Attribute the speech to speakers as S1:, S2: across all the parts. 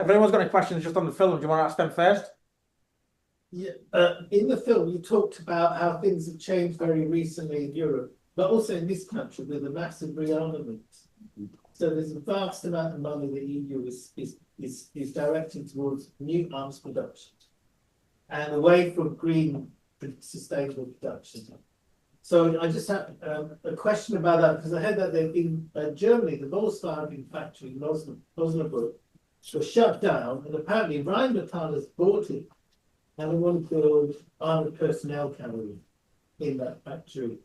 S1: If anyone's got any questions just on the film, do you want to ask them first?
S2: Yeah, in the film, you talked about how things have changed very recently in Europe, but also in this country with a massive rearmament. So there's a vast amount of money the EU is directing towards new arms production and away from green, sustainable production. So I just have a question about that, because I heard that in Germany, the Volkswagen factory in Osnabrück was shut down, and apparently Rheinmetall has bought it, and they want to build armored personnel carrier in that factory.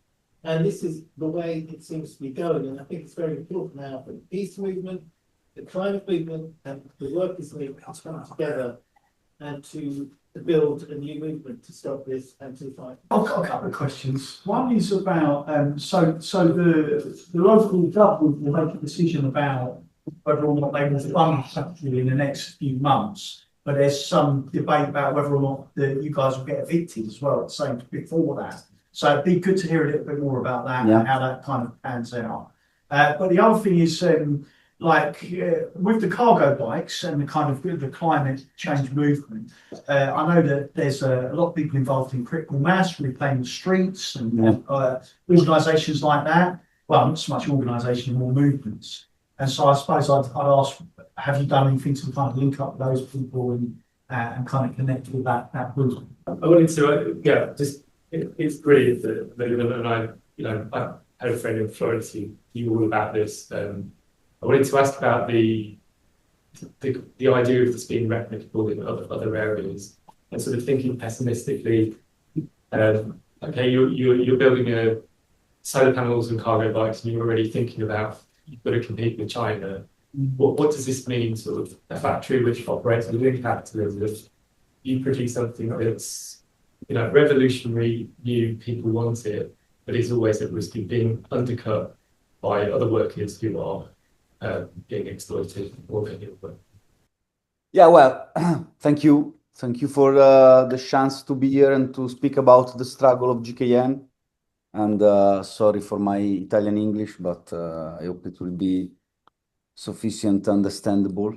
S2: And this is the way it seems to be going, and I think it's very important now for the peace movement, the climate movement, and the workers' movement to come together and to build a new movement to stop this and to fight.
S3: I've got a couple of questions. One is about so the local government will make a decision about whether or not they will fund something in the next few months. But there's some debate about whether or not you guys will get evicted as well, same before that. So it'd be good to hear a little bit more about that and how that kind of pans out. But the other thing is, with the cargo bikes and the kind of the climate change movement, I know that there's a lot of people involved in critical mass, reclaiming the streets and organisations like that. Well, not so much organisation, more movements. And so I suppose I'd ask, have you done anything to kind of link up those people and kind of connect with that movement?
S4: I wanted to, it's brilliant that I had a friend in Florence who knew all about this. I wanted to ask about the idea of this being replicable in other areas, and sort of thinking pessimistically. Okay, you're building solar panels and cargo bikes, and you're already thinking about you've got to compete with China. What does this mean? Sort of a factory which operates within capitalism, you produce something that's revolutionary, new, people want it, but it's always at risk of being undercut by other workers who are being exploited or being overworked.
S5: Yeah, well, thank you for the chance to be here and to speak about the struggle of GKN. And sorry for my Italian English, but I hope it will be sufficient, understandable.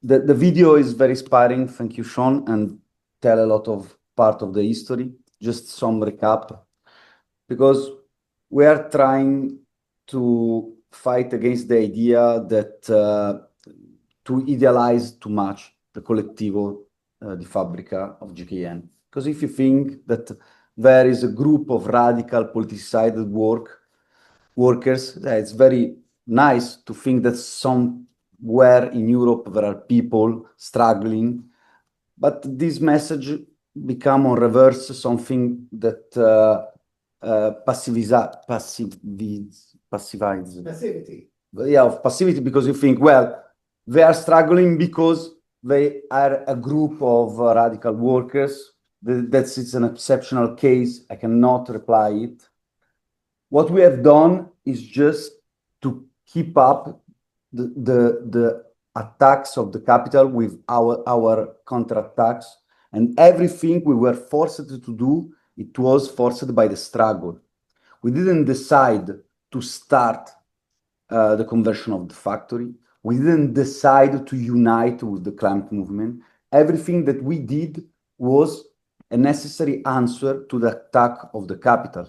S5: The video is very inspiring. Thank you, Sean, and tell a lot of part of the history. Just some recap, because we are trying to fight against the idea that to idealize too much the collettivo di fabbrica of GKN. Because if you think that there is a group of radical politicized workers, it's very nice to think that somewhere in Europe there are people struggling, but this message become on reverse something that passivity. Yeah, of passivity, because you think, well, they are struggling because they are a group of radical workers. That's it's an exceptional case. I cannot reply it. What we have done is just to keep up the attacks of the capital with our counterattacks, and everything we were forced to do, it was forced by the struggle. We didn't decide to start the conversion of the factory. We didn't decide to unite with the climate movement. Everything that we did was a necessary answer to the attack of the capital.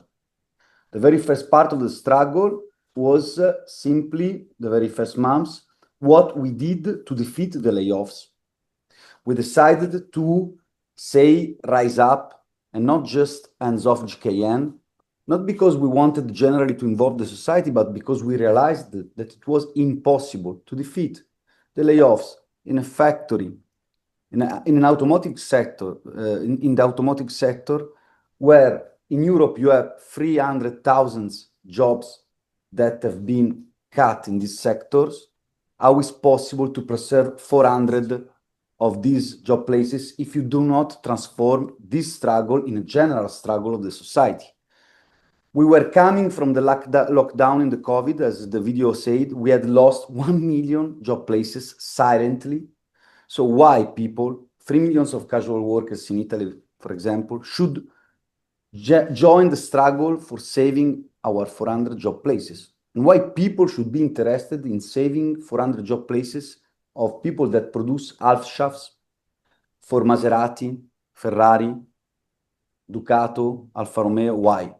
S5: The very first part of the struggle was simply, the very first months, what we did to defeat the layoffs. We decided to say, rise up, and not just hands off GKN, not because we wanted generally to involve the society, but because we realized that it was impossible to defeat the layoffs in a factory, in an automotive sector, in the automotive sector, where in Europe you have 300,000 jobs that have been cut in these sectors. How is possible to preserve 400 of these job places if you do not transform this struggle in a general struggle of the society? We were coming from the lockdown in the COVID, as the video said. We had lost 1 million job places silently. So why people, 3 million of casual workers in Italy, for example, should join the struggle for saving our 400 job places? and why people should be interested in saving 400 job places of people that produce half shafts for Maserati, Ferrari, Ducato, Alfa Romeo. Why?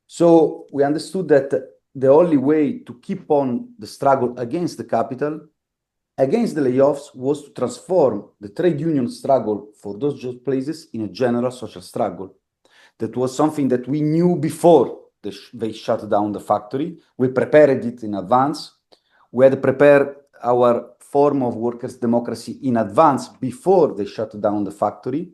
S5: So we understood that the only way to keep on the struggle against the capital, against the layoffs, was to transform the trade union struggle for those job places in a general social struggle. That was something that we knew before they shut down the factory. We prepared it in advance. We had prepared our form of workers' democracy in advance before they shut down the factory.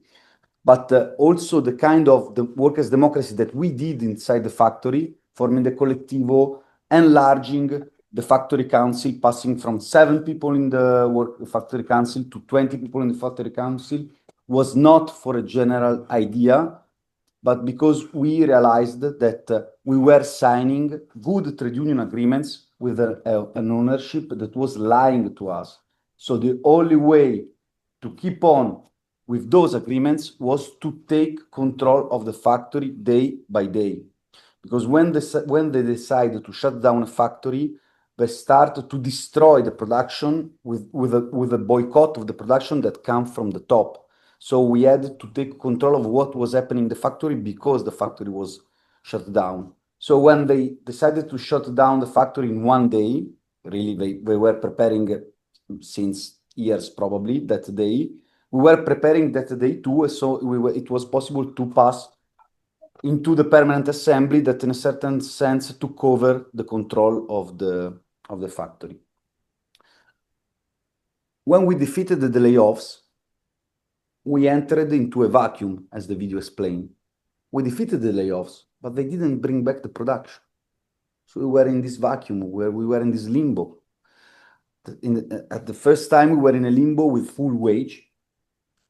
S5: But also the kind of the workers' democracy that we did inside the factory, forming the collectivo, enlarging the factory council, passing from 7 people in the factory council to 20 people in the factory council, was not for a general idea, but because we realized that we were signing good trade union agreements with an ownership that was lying to us. So the only way to keep on with those agreements was to take control of the factory day by day. Because when they decide to shut down a factory, they start to destroy the production with a boycott of the production that comes from the top. So we had to take control of what was happening in the factory because the factory was shut down. So when they decided to shut down the factory in one day, really they were preparing since years probably that day. We were preparing that day too, so it was possible to pass into the permanent assembly that in a certain sense took over the control of the factory. When we defeated the layoffs, we entered into a vacuum, as the video explained. We defeated the layoffs, but they didn't bring back the production. So we were in this vacuum where we were in this limbo. At the first time, we were in a limbo with full wage.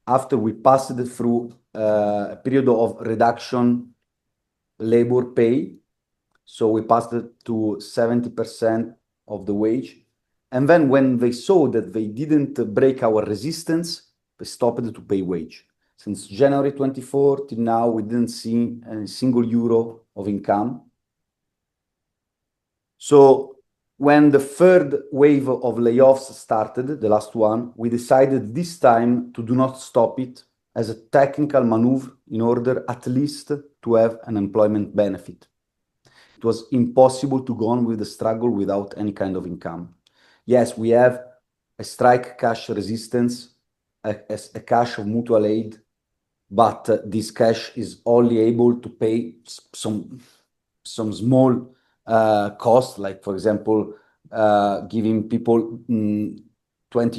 S5: After we passed through a period of reduction labor pay, so we passed it to 70% of the wage. And then when they saw that they didn't break our resistance, they stopped to pay wage. Since January 24 till now, we didn't see a single euro of income. So when the third wave of layoffs started, the last one, we decided this time to do not stop it as a technical maneuver in order at least to have an employment benefit. It was impossible to go on with the struggle without any kind of income. Yes, we have a strike cash resistance, a cash of mutual aid, but this cash is only able to pay some small cost, like for example, giving people 20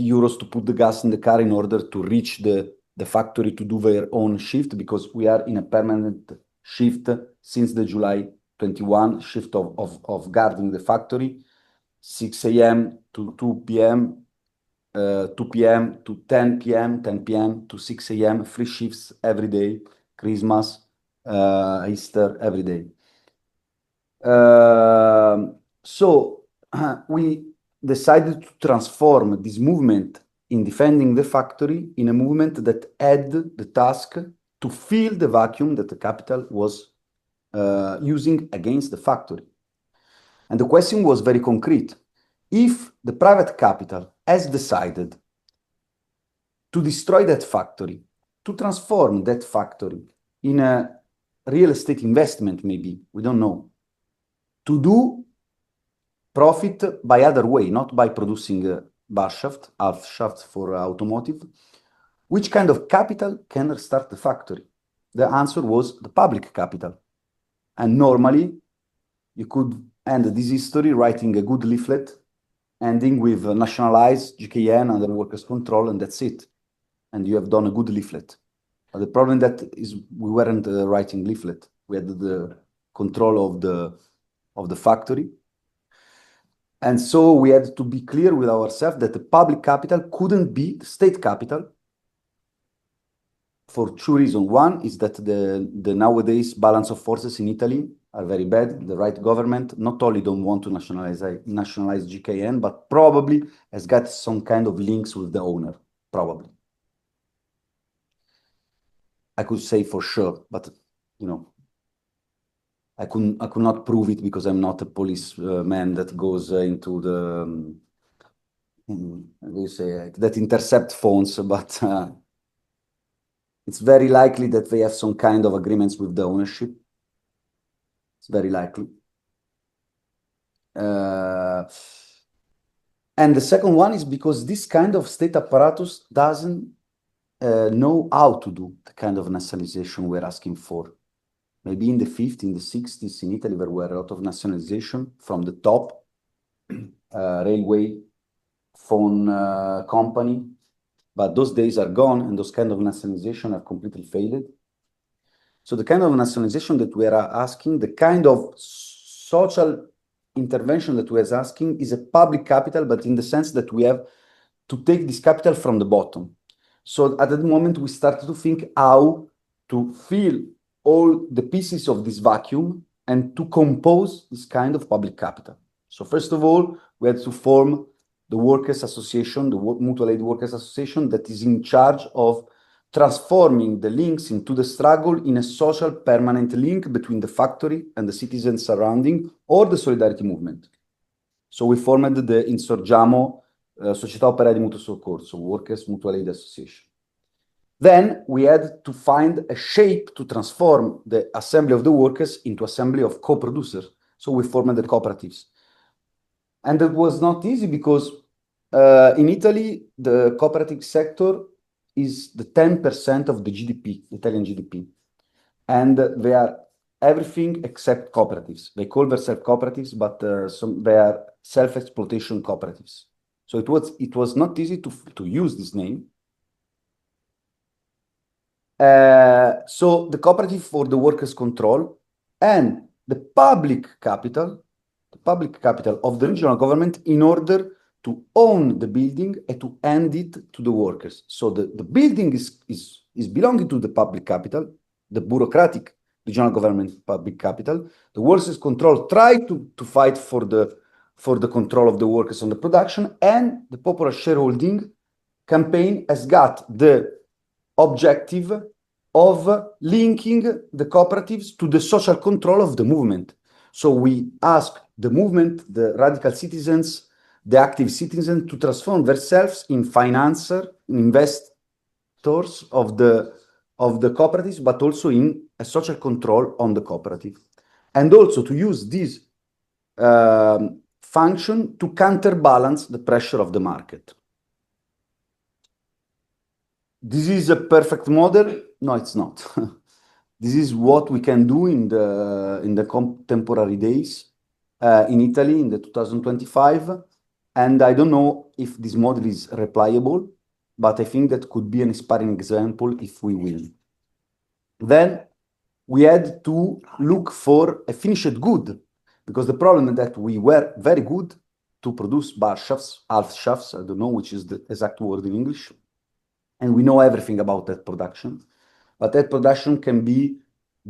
S5: euros to put the gas in the car in order to reach the factory to do their own shift, because we are in a permanent shift since the July 21 shift of guarding the factory, 6 a.m. to 2 p.m., 2 p.m. to 10 p.m., 10 p.m. to 6 a.m., 3 shifts every day, Christmas, Easter, every day. So we decided to transform this movement in defending the factory in a movement that had the task to fill the vacuum that the capital was using against the factory. And the question was very concrete. If the private capital has decided to destroy that factory, to transform that factory in a real estate investment, maybe, we don't know, to do profit by other way, not by producing bar shaft, half shafts for automotive, which kind of capital can restart the factory? The answer was the public capital. And normally, you could end this history writing a good leaflet, ending with nationalized GKN under workers' control, and that's it. And you have done a good leaflet. But the problem that is we weren't writing leaflet. We had the control of the factory. And so we had to be clear with ourselves that the public capital couldn't be the state capital for two reasons. One is that the nowadays balance of forces in Italy are very bad. The right government not only don't want to nationalize GKN, but probably has got some kind of links with the owner, probably. I could say for sure, but you know. I could not prove it because I'm not a policeman that goes into the how do you say that intercept phones, but it's very likely that they have some kind of agreements with the ownership. It's very likely. And the second one is because this kind of state apparatus doesn't know how to do the kind of nationalization we're asking for. Maybe in the 50s, in the 60s, in Italy, there were a lot of nationalization from the top, railway, phone company, but those days are gone, and those kind of nationalization have completely failed. So the kind of nationalization that we are asking, the kind of social intervention that we are asking is a public capital, but in the sense that we have to take this capital from the bottom. So at that moment, we started to think how to fill all the pieces of this vacuum and to compose this kind of public capital. So first of all, we had to form the workers' association, the mutual aid workers' association, that is in charge of transforming the links into the struggle in a social permanent link between the factory and the citizens surrounding, or the solidarity movement. So we formed the Insorgiamo Società Operaia di Mutuo Soccorso, Workers Mutual Aid Association. Then we had to find a shape to transform the assembly of the workers into assembly of co-producers. So we formed the cooperatives. And it was not easy because in Italy, the cooperative sector is the 10% of the GDP, Italian GDP. And they are everything except cooperatives. They call themselves cooperatives, but they are self-exploitation cooperatives. So it was not easy to use this name. So the cooperative for the workers' control and the public capital of the regional government in order to own the building and to hand it to the workers. So the building is belonging to the public capital, the bureaucratic regional government public capital. The workers' control try to fight for the control of the workers on the production, and the popular shareholding campaign has got the objective of linking the cooperatives to the social control of the movement. So we ask the movement, the radical citizens, the active citizens to transform themselves in financiers, investors of the cooperatives, but also in a social control on the cooperative. And also to use this function to counterbalance the pressure of the market. This is a perfect model. No, it's not. This is what we can do in the contemporary days in Italy in the 2025. And I don't know if this model is replicable, but I think that could be an inspiring example if we will. Then we had to look for a finished good, because the problem is that we were very good to produce bar shafts, half shafts, I don't know which is the exact word in English. And we know everything about that production. But that production can be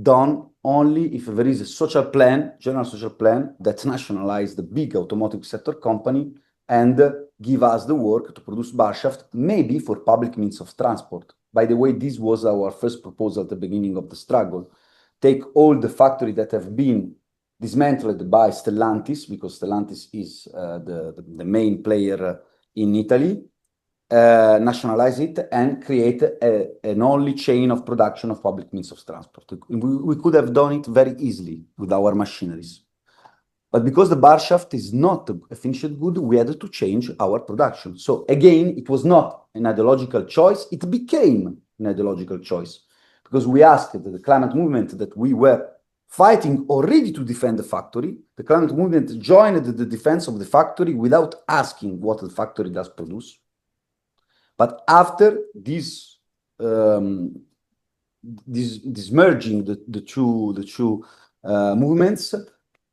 S5: done only if there is a social plan, general social plan, that nationalizes the big automotive sector company and give us the work to produce bar shaft, maybe for public means of transport. By the way, this was our first proposal at the beginning of the struggle. Take all the factories that have been dismantled by Stellantis, because Stellantis is the main player in Italy, nationalize it and create an only chain of production of public means of transport. We could have done it very easily with our machineries. But because the bar shaft is not a finished good, we had to change our production. So again, it was not an ideological choice. It became an ideological choice because we asked the climate movement that we were fighting already to defend the factory. The climate movement joined the defense of the factory without asking what the factory does produce. But after this merging the two movements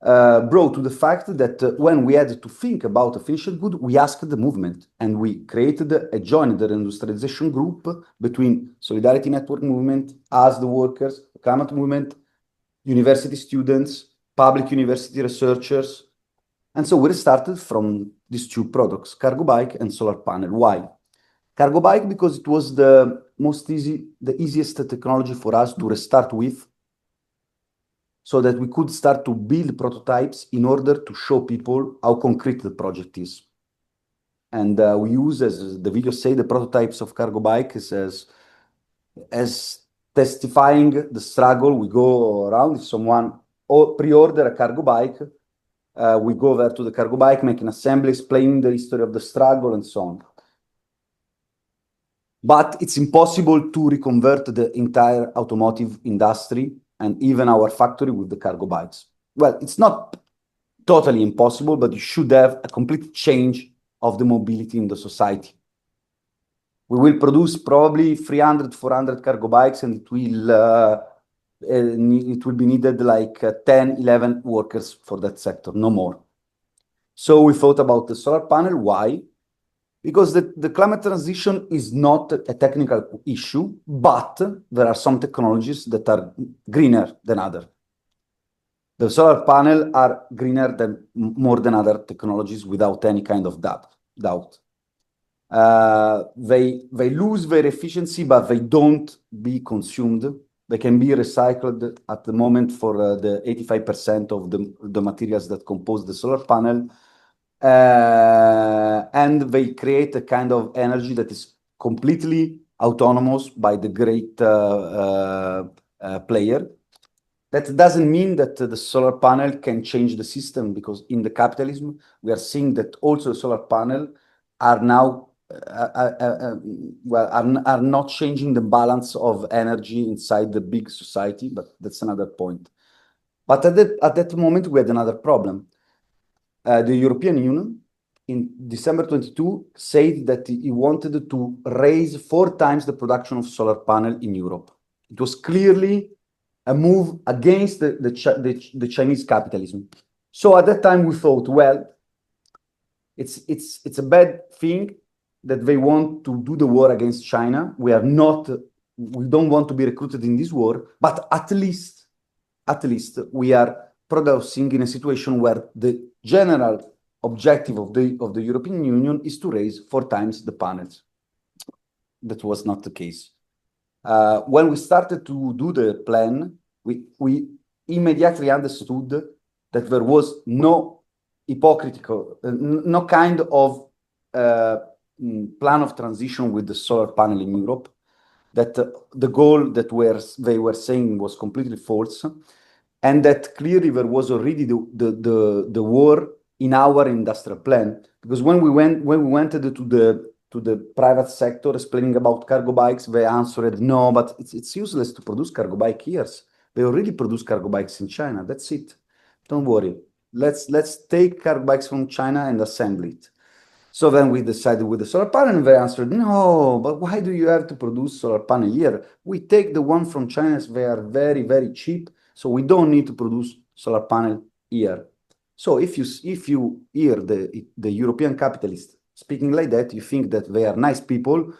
S5: brought to the fact that when we had to think about a finished good, we asked the movement, and we created a joint industrialization group between Solidarity Network movement, us the workers, the climate movement, university students, public university researchers. And so we started from these two products, cargo bike and solar panel. Why? Cargo bike, because it was the easiest technology for us to restart with. so that we could start to build prototypes in order to show people how concrete the project is. And we use, as the video say, the prototypes of cargo bikes as testifying the struggle. We go around, if someone pre-order a cargo bike, we go over to the cargo bike, make an assembly, explaining the history of the struggle and so on. But it's impossible to reconvert the entire automotive industry and even our factory with the cargo bikes. Well, it's not totally impossible, but you should have a complete change of the mobility in the society. We will produce probably 300, 400 cargo bikes, and it will be needed like 10, 11 workers for that sector, no more. So we thought about the solar panel. Why? Because the climate transition is not a technical issue, but there are some technologies that are greener than others. The solar panel are greener than more than other technologies without any kind of doubt. They lose their efficiency, but they don't be consumed. They can be recycled at the moment for the 85% of the materials that compose the solar panel. And they create a kind of energy that is completely autonomous by the great player. That doesn't mean that the solar panel can change the system, because in the capitalism, we are seeing that also solar panel are now are not changing the balance of energy inside the big society, but that's another point. But at that moment, we had another problem. The European Union in December 22 said that he wanted to raise 4 times the production of solar panel in Europe. It was clearly a move against the Chinese capitalism. So at that time we thought, well, it's a bad thing that they want to do the war against China. We don't want to be recruited in this war, but at least we are producing in a situation where the general objective of the European Union is to raise 4 times the panels. That was not the case. When we started to do the plan, we immediately understood that there was no hypocritical, no kind of plan of transition with the solar panel in Europe, that the goal that they were saying was completely false, and that clearly there was already the war in our industrial plan. Because when we went to the private sector explaining about cargo bikes, they answered, no, but it's useless to produce cargo bike here. They already produce cargo bikes in China. That's it. Don't worry. Let's take cargo bikes from China and assemble it. So then we decided with the solar panel, and they answered, no, but why do you have to produce solar panel here? We take the one from China, they are very, very cheap, so we don't need to produce solar panel here. So if you hear the European capitalists speaking like that, you think that they are nice people,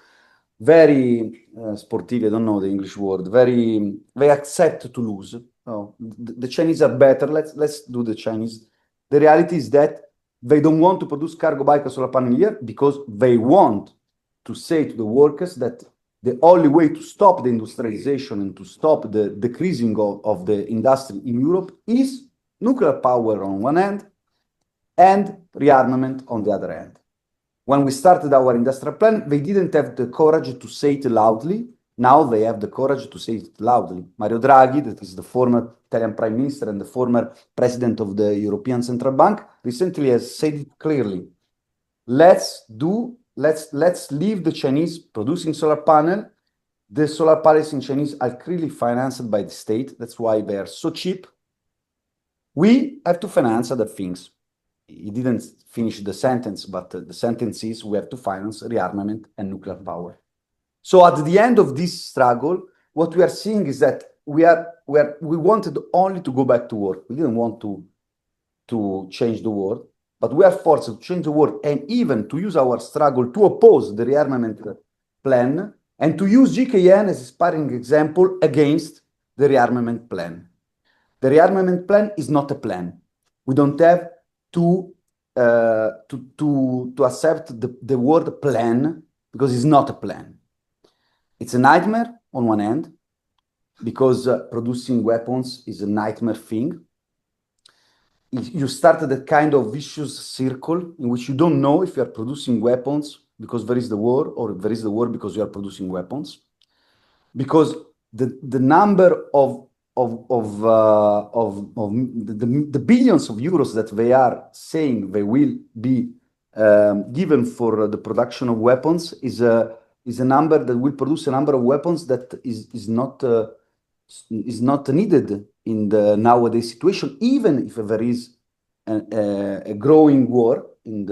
S5: very sportive, I don't know the English word, they accept to lose. Oh, the Chinese are better, let's do the Chinese. The reality is that they don't want to produce cargo bike or solar panel here because they want to say to the workers that the only way to stop the industrialization and to stop the decreasing of the industry in Europe is nuclear power on one hand and rearmament on the other hand. When we started our industrial plan, they didn't have the courage to say it loudly. Now they have the courage to say it loudly. Mario Draghi, that is the former Italian Prime Minister and the former President of the European Central Bank, recently has said it clearly. Let's leave the Chinese producing solar panel. The solar panels in Chinese are clearly financed by the state. That's why they are so cheap. We have to finance other things. He didn't finish the sentence, but the sentence is we have to finance rearmament and nuclear power. So at the end of this struggle, what we are seeing is that we wanted only to go back to work. We didn't want to change the world, but we are forced to change the world and even to use our struggle to oppose the rearmament plan and to use GKN as a sparring example against the rearmament plan. The rearmament plan is not a plan. We don't have to accept the word plan because it's not a plan. It's a nightmare on one hand. because producing weapons is a nightmare thing. You started a kind of vicious circle in which you don't know if you are producing weapons because there is the war, or there is the war because you are producing weapons. Because the number of the billions of euros that they are saying they will be given for the production of weapons is a number that will produce a number of weapons that is not needed in the nowadays situation, even if there is a growing war in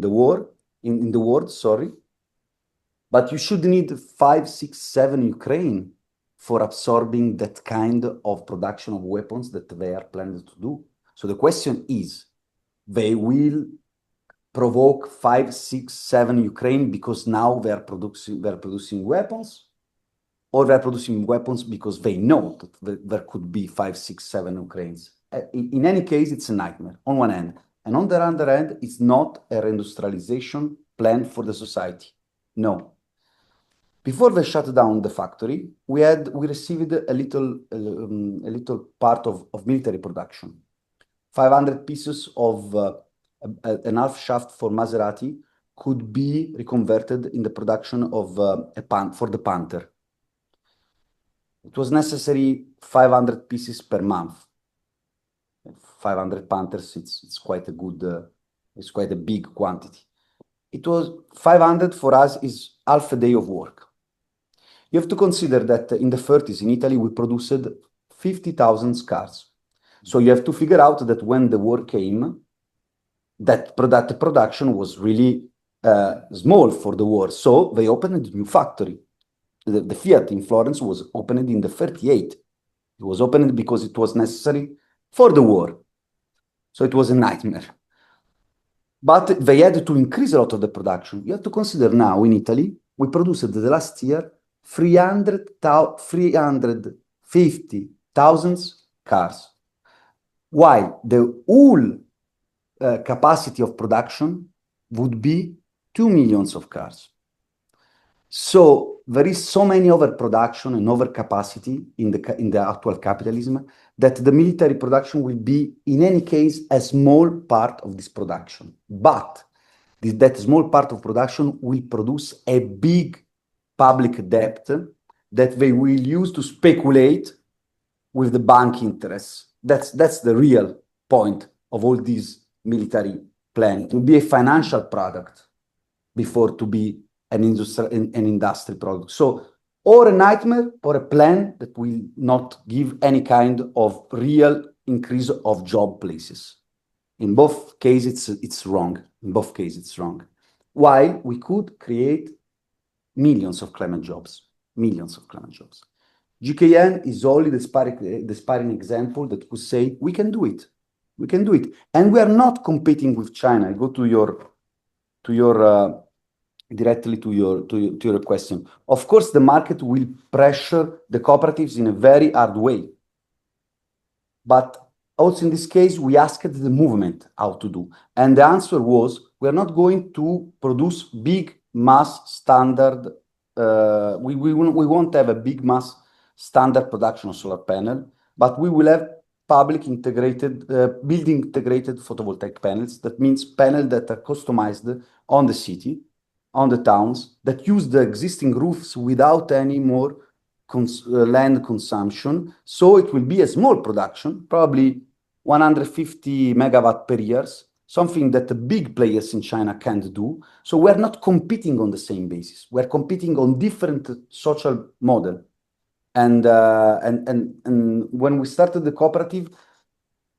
S5: the world, sorry. But you should need 5, 6, 7 Ukraine for absorbing that kind of production of weapons that they are planning to do. So the question is, they will provoke 5, 6, 7 Ukraine because now they are producing weapons, or they're producing weapons because they know that there could be 5, 6, 7 Ukraines. In any case, it's a nightmare on one end. And on the other end, it's not a reindustrialization plan for the society. No. Before they shut down the factory, we received a little part of military production. 500 pieces of an half shaft for Maserati could be reconverted in the production of for the Panther. It was necessary 500 pieces per month. 500 Panthers, it's quite a good, it's quite a big quantity. It was 500 for us is half a day of work. You have to consider that in the 30s in Italy, we produced 50,000 cars. So you have to figure out that when the war came, that production was really small for the war. So they opened a new factory. The Fiat in Florence was opened in the 38. It was opened because it was necessary for the war. So it was a nightmare. But they had to increase a lot of the production. You have to consider now in Italy, we produced the last year 350,000 cars, while the whole capacity of production would be 2 million of cars. So there is so many overproduction and overcapacity in the actual capitalism that the military production will be, in any case, a small part of this production. But that small part of production will produce a big public debt that they will use to speculate with the bank interests. That's the real point of all these military planning. It will be a financial product before to be an industry product. So, or a nightmare or a plan that will not give any kind of real increase of job places. In both cases, it's wrong. In both cases, it's wrong. While we could create millions of climate jobs, millions of climate jobs. GKN is only the sparring example that could say, we can do it. We can do it. And we are not competing with China. I go to your directly to your question. Of course, the market will pressure the cooperatives in a very hard way. But also in this case, we asked the movement how to do. And the answer was, we are not going to produce big mass standard. We won't have a big mass standard production of solar panel, but we will have public integrated, building integrated photovoltaic panels. That means panels that are customized on the city, on the towns, that use the existing roofs without any more land consumption. So it will be a small production, probably 150 megawatt per year, something that the big players in China can't do. So we're not competing on the same basis. We're competing on different social model. And when we started the cooperative,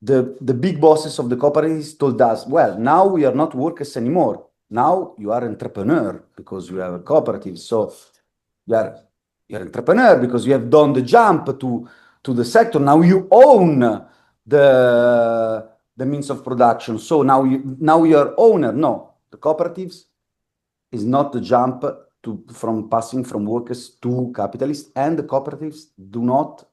S5: the big bosses of the cooperatives told us, well, now we are not workers anymore. Now you are entrepreneur because you have a cooperative. So you're entrepreneur because you have done the jump to the sector. Now you own the means of production. So now you're owner. No, the cooperatives is not the jump from passing from workers to capitalists, and the cooperatives do not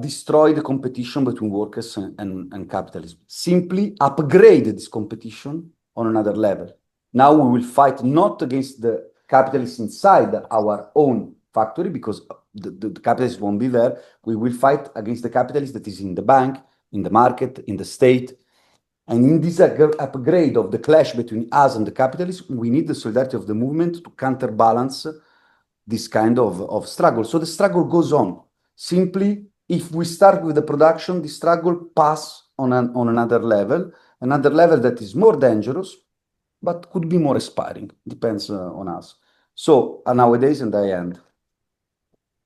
S5: destroy the competition between workers and capitalism. Simply upgrade this competition on another level. Now we will fight not against the capitalists inside our own factory, because the capitalists won't be there. We will fight against the capitalist that is in the bank, in the market, in the state. And in this upgrade of the clash between us and the capitalists, we need the solidarity of the movement to counterbalance this kind of struggle. So the struggle goes on. Simply, if we start with the production, the struggle pass on another level that is more dangerous, but could be more aspiring. Depends on us. So nowadays, and I end.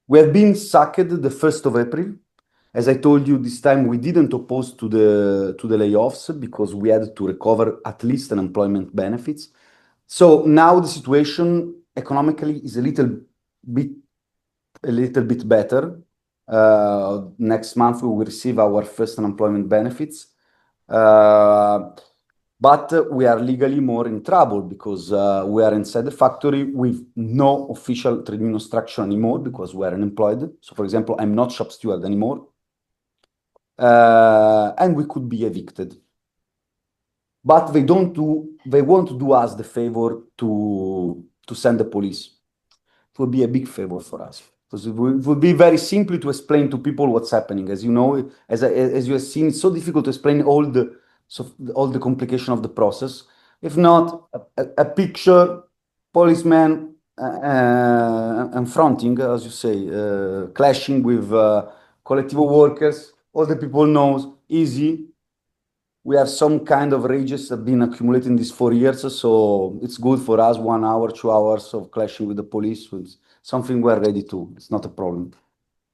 S5: We have been sacked the 1st of April. As I told you, this time we didn't oppose to the layoffs because we had to recover at least unemployment benefits. So now the situation economically is a little bit better. Next month we will receive our first unemployment benefits. But we are legally more in trouble because we are inside the factory with no official trade union structure anymore because we are unemployed. So, for example, I'm not shop steward anymore. And we could be evicted. But they won't do us the favor to send the police. It would be a big favor for us. Because it would be very simple to explain to people what's happening. As you know, as you have seen, it's so difficult to explain all the complication of the process. If not, a picture, policeman confronting, as you say, clashing with collective workers, all the people knows, easy. We have some kind of rages that have been accumulating these 4 years, so it's good for us, 1 hour, 2 hours of clashing with the police, with something we're ready to. It's not a problem.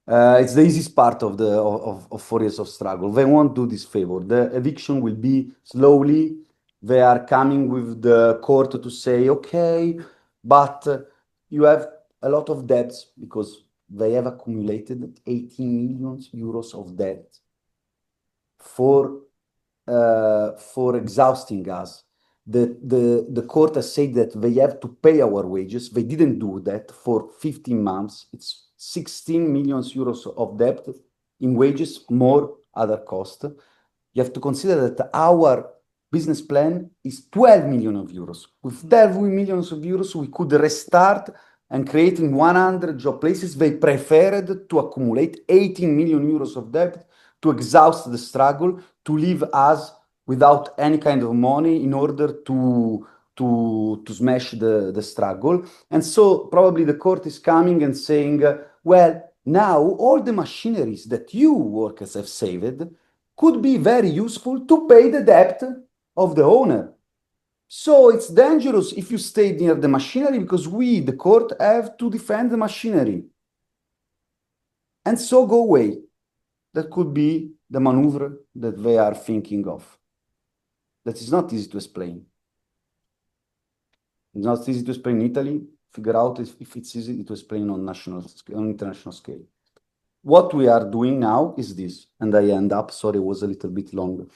S5: It's the easiest part of 4 years of struggle. They won't do this favor. The eviction will be slowly. They are coming with the court to say, okay, but you have a lot of debts because they have accumulated 18 million euros of debt for exhausting us. The court has said that they have to pay our wages. They didn't do that for 15 months. It's 16 million euros of debt in wages, more other cost. You have to consider that our business plan is 12 million euros. With 12 million euros, we could restart and create in 100 job places. They preferred to accumulate 18 million euros of debt to exhaust the struggle, to leave us without any kind of money in order to smash the struggle. And so probably the court is coming and saying, well, now all the machineries that you workers have saved could be very useful to pay the debt of the owner. So it's dangerous if you stay near the machinery because we, the court, have to defend the machinery. And so go away. That could be the maneuver that they are thinking of. That is not easy to explain. It's not easy to explain in Italy. Figure out if it's easy to explain on international scale. What we are doing now is this, and I end up, sorry, it was a little bit longer.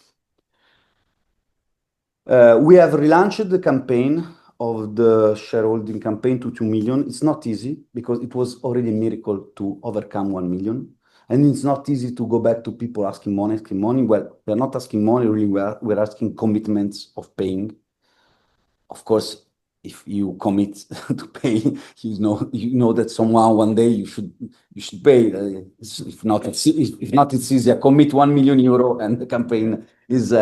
S5: We have relaunched the campaign of the shareholding campaign to 2 million. It's not easy because it was already a miracle to overcome 1 million. And it's not easy to go back to people asking money. Well, we're not asking money, really, we're asking commitments of paying. Of course, if you commit to pay, you know that someone one day you should pay. If not, it's easier. Commit 1 million euro and the campaign is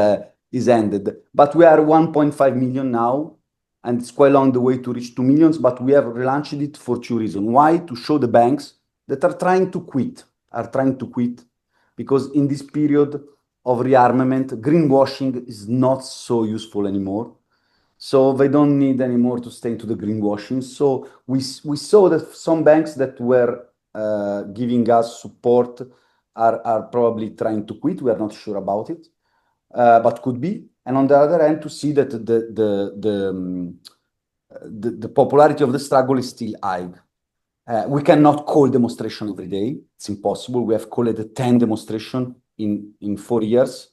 S5: ended. But we are 1.5 million now, and it's quite long the way to reach 2 million. But we have relaunched it for 2 reasons. Why? To show the banks that are trying to quit, because in this period of rearmament, greenwashing is not so useful anymore. So they don't need anymore to stay into the greenwashing. So we saw that some banks that were giving us support are probably trying to quit. We are not sure about it, but could be. And on the other hand, to see that the popularity of the struggle is still high. We cannot call demonstration every day. It's impossible. We have called 10 demonstrations in 4 years.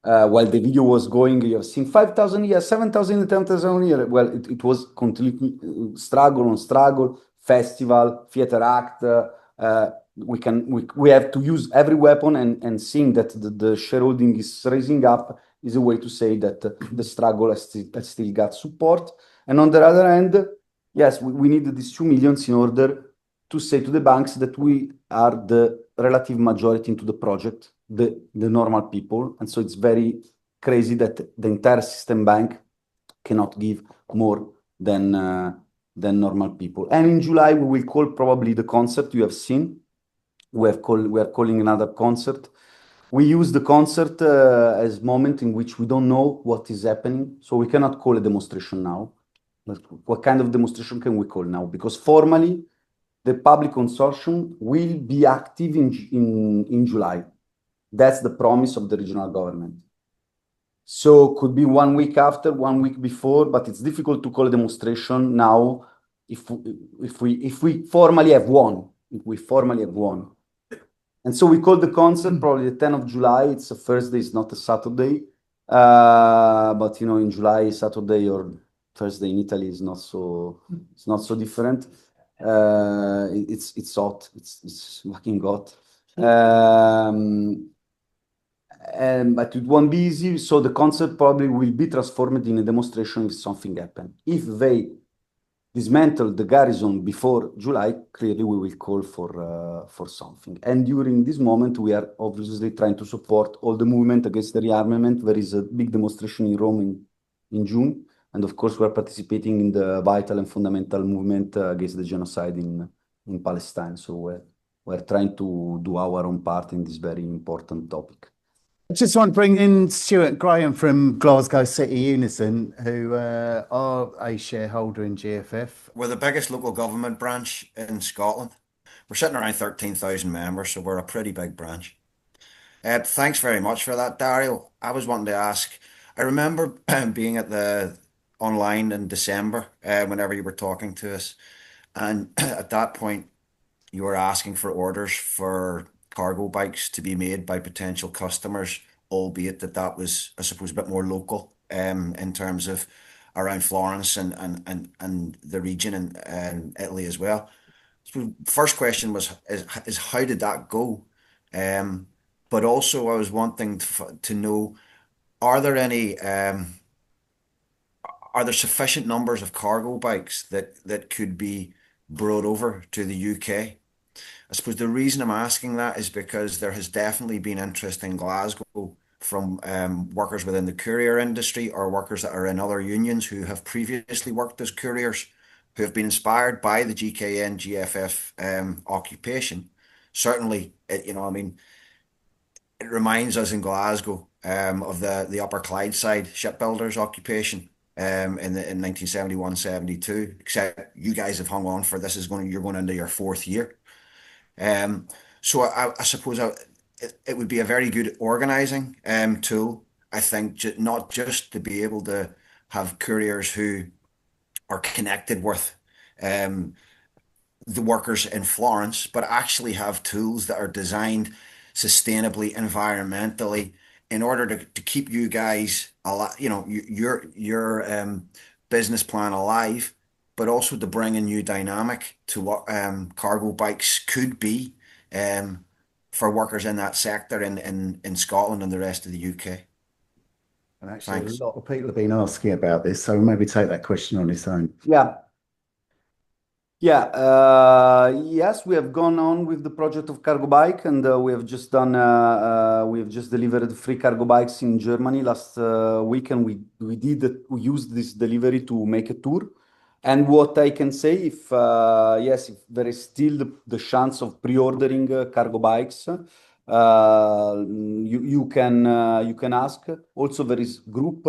S5: While the video was going, you have seen 5,000 here, 7,000, 10,000 here. Well, it was completely struggle on struggle, festival, theater act. We have to use every weapon, and seeing that the shareholding is raising up is a way to say that the struggle has still got support. And on the other hand, yes, we need these 2 millions in order to say to the banks that we are the relative majority into the project, the normal people. And so it's very crazy that the entire system bank cannot give more than normal people. And in July, we will call probably the concert you have seen. We are calling another concert. We use the concert as moment in which we don't know what is happening, so we cannot call a demonstration now. What kind of demonstration can we call now? Because formally, the public consortium will be active in July. That's the promise of the regional government. So could be 1 week after, 1 week before, but it's difficult to call a demonstration now if we formally have one. If we formally have one. And so we call the concert probably the 10th of July. It's a Thursday, it's not a Saturday. But you know, in July, Saturday or Thursday in Italy is not so different. It's hot. It's fucking hot. But it won't be easy. So the concert probably will be transformed in a demonstration if something happens. If they dismantle the garrison before July, clearly we will call for something. And during this moment, we are obviously trying to support all the movement against the rearmament. There is a big demonstration in Rome in June. And of course, we're participating in the vital and fundamental movement against the genocide in Palestine. So we're trying to do our own part in this very important topic.
S6: I just want to bring in Stuart Graham from Glasgow City Unison, who are a shareholder in GFF.
S7: We're the biggest local government branch in Scotland. We're sitting around 13,000 members, so we're a pretty big branch. Thanks very much for that, Dario. I was wanting to ask, I remember being at the online in December, whenever you were talking to us, and at that point, you were asking for orders for cargo bikes to be made by potential customers, albeit that was, I suppose, a bit more local in terms of around Florence and the region and Italy as well. So first question is how did that go? But also I was wanting to know, are there sufficient numbers of cargo bikes that could be brought over to the UK? I suppose the reason I'm asking that is because there has definitely been interest in Glasgow from workers within the courier industry or workers that are in other unions who have previously worked as couriers, who have been inspired by the GKN GFF occupation. Certainly, it reminds us in Glasgow of the Upper Clydeside shipbuilders occupation in 1971-72. Except you guys have hung on for this you're going into your 4th year. So I suppose it would be a very good organising tool, I think, not just to be able to have couriers who are connected with the workers in Florence, but actually have tools that are designed sustainably, environmentally, in order to keep you guys alive, your business plan alive, but also to bring a new dynamic to what cargo bikes could be for workers in that sector in Scotland and the rest of the UK.
S6: And actually,
S7: Thanks.
S6: a lot of people have been asking about this, so maybe take that question on its own.
S5: Yes, we have gone on with the project of cargo bike, and we have just delivered 3 cargo bikes in Germany last week, and we used this delivery to make a tour. And what I can say, if there is still the chance of pre-ordering cargo bikes, you can ask. Also, there is group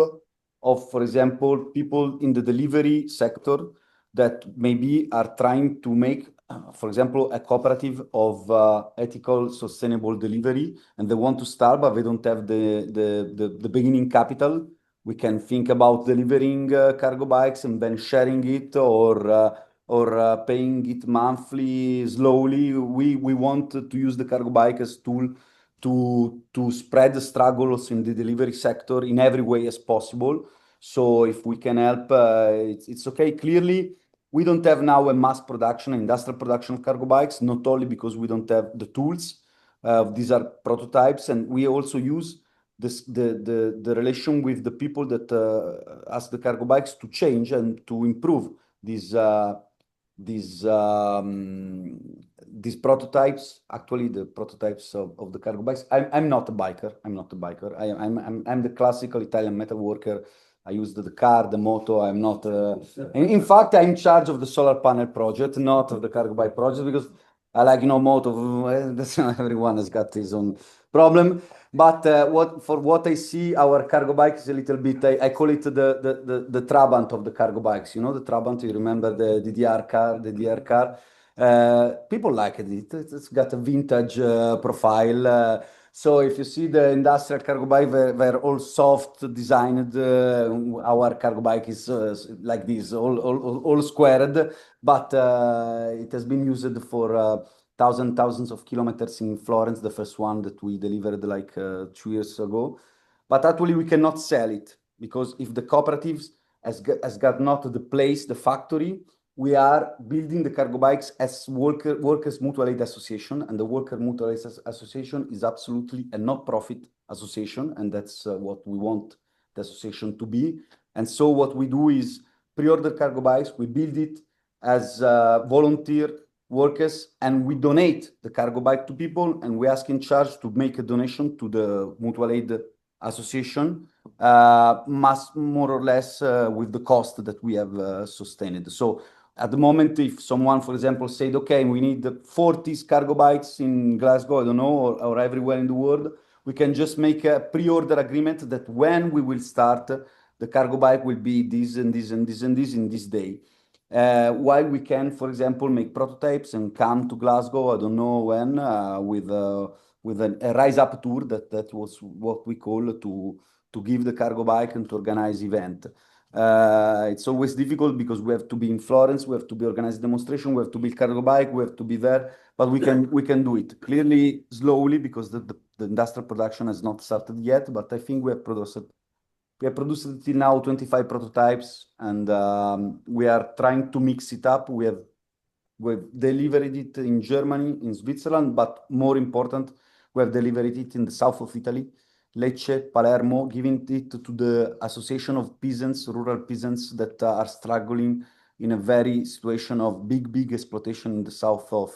S5: of, for example, people in the delivery sector that maybe are trying to make, for example, a cooperative of ethical, sustainable delivery, and they want to start, but they don't have the beginning capital. We can think about delivering cargo bikes and then sharing it or paying it monthly slowly. We want to use the cargo bike as tool to spread the struggles in the delivery sector in every way as possible. So if we can help, it's okay. Clearly, we don't have now a mass production, industrial production of cargo bikes, not only because we don't have the tools. These are prototypes, and we also use the relation with the people that ask the cargo bikes to change and to improve these uh, these these prototypes, actually the prototypes of the cargo bikes. I'm not a biker. I'm not a biker. I'm the classical Italian metal worker. I use the car, the moto. I'm not. In fact, I'm in charge of the solar panel project, not of the cargo bike project, because I like, moto. Everyone has got his own problem. But what I see, our cargo bike is a little bit. I call it the Trabant of the cargo bikes. The Trabant. You remember the DDR car, the DDR car. People like it. It's got a vintage profile. So if you see the industrial cargo bike, they're all soft designed. Our cargo bike is like this, all squared, but it has been used for thousands of kilometers in Florence, the first one that we delivered like 2 years ago. But actually, we cannot sell it because if the cooperatives has got not the place, the factory, we are building the cargo bikes as workers mutual aid association, and the worker mutual aid association is absolutely a not-profit association, and that's what we want the association to be. And so what we do is pre-order cargo bikes, we build it as volunteer workers, and we donate the cargo bike to people, and we ask in charge to make a donation to the mutual aid association, more or less with the cost that we have sustained. So at the moment, if someone, for example, said, okay, we need 40 cargo bikes in Glasgow, I don't know, or everywhere in the world, we can just make a pre-order agreement that when we will start, the cargo bike will be this and this and this and this in this day. While we can, for example, make prototypes and come to Glasgow, I don't know when, with a rise up tour, that was what we call to give the cargo bike and to organize event. It's always difficult because we have to be in Florence, we have to be organized demonstration, we have to build cargo bike, we have to be there, but we can do it clearly slowly because the industrial production has not started yet. But I think we have produced till now 25 prototypes, and we are trying to mix it up. We've delivered it in Germany, in Switzerland, but more important, we have delivered it in the south of Italy, Lecce, Palermo, giving it to the association of peasants, rural peasants that are struggling in a very situation of big exploitation in the south of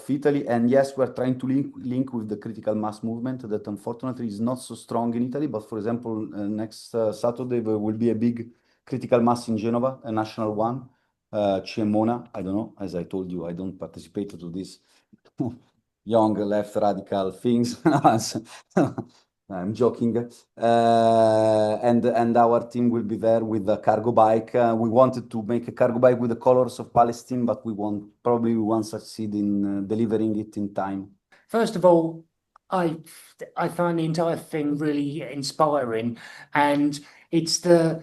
S5: Italy. And yes, we're trying to link with the critical mass movement that unfortunately is not so strong in Italy. But for example, next Saturday, there will be a big critical mass in Genova, a national one, Cemona. I don't know, as I told you, I don't participate to this young left radical things. I'm joking. And our team will be there with the cargo bike. We wanted to make a cargo bike with the colors of Palestine, but we won't succeed in delivering it in time.
S8: First of all, I find the entire thing really inspiring, and it's the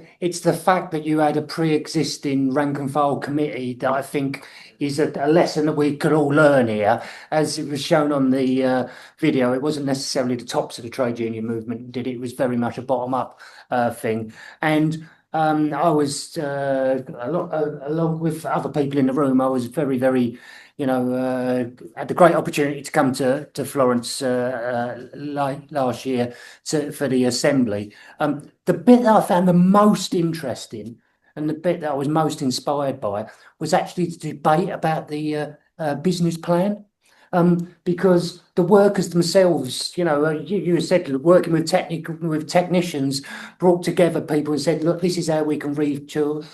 S8: fact that you had a pre-existing rank and file committee that I think is a lesson that we could all learn here. As it was shown on the video, it wasn't necessarily the tops of the trade union movement did it. It was very much a bottom-up thing. And I was, along with other people in the room, I was very, had the great opportunity to come to Florence last year for the assembly. The bit that I found the most interesting and the bit that I was most inspired by was actually the debate about the business plan. Because the workers themselves, you said working with technicians, brought together people and said, look, this is how we can retool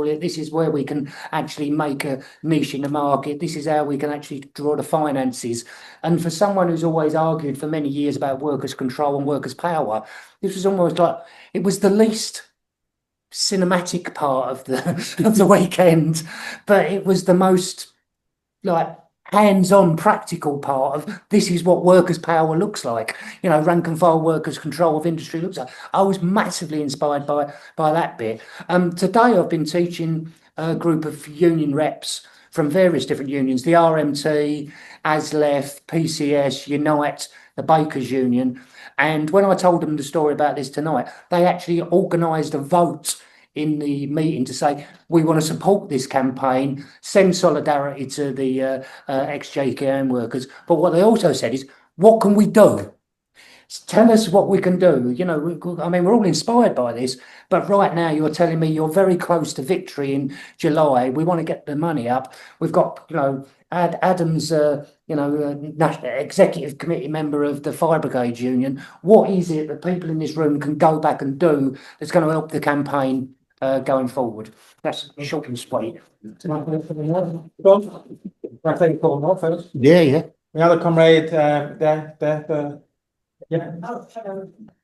S8: it. This is where we can actually make a niche in the market. This is how we can actually draw the finances. And for someone who's always argued for many years about workers' control and workers' power, this was almost like it was the least cinematic part of the weekend, but it was the most hands-on practical part of this is what workers' power looks like. Rank and file workers' control of industry looks like. I was massively inspired by that bit. Today I've been teaching a group of union reps from various different unions, the RMT, ASLEF, PCS, Unite, the Bakers Union. And when I told them the story about this tonight, they actually organised a vote in the meeting to say, we want to support this campaign, send solidarity to the ex-GKN workers. But what they also said is, what can we do? Tell us what we can do. You know, I mean, we're all inspired by this, but right now you're telling me you're very close to victory in July. We want to get the money up. We've got, you know, Adam's, national executive committee member of the Fire Brigade Union. What is it that people in this room can go back and do that's going to help the campaign going forward? That's short and sweet.
S1: John, can I take a call now first?
S6: Yeah, yeah.
S1: The other comrade, there. Yeah.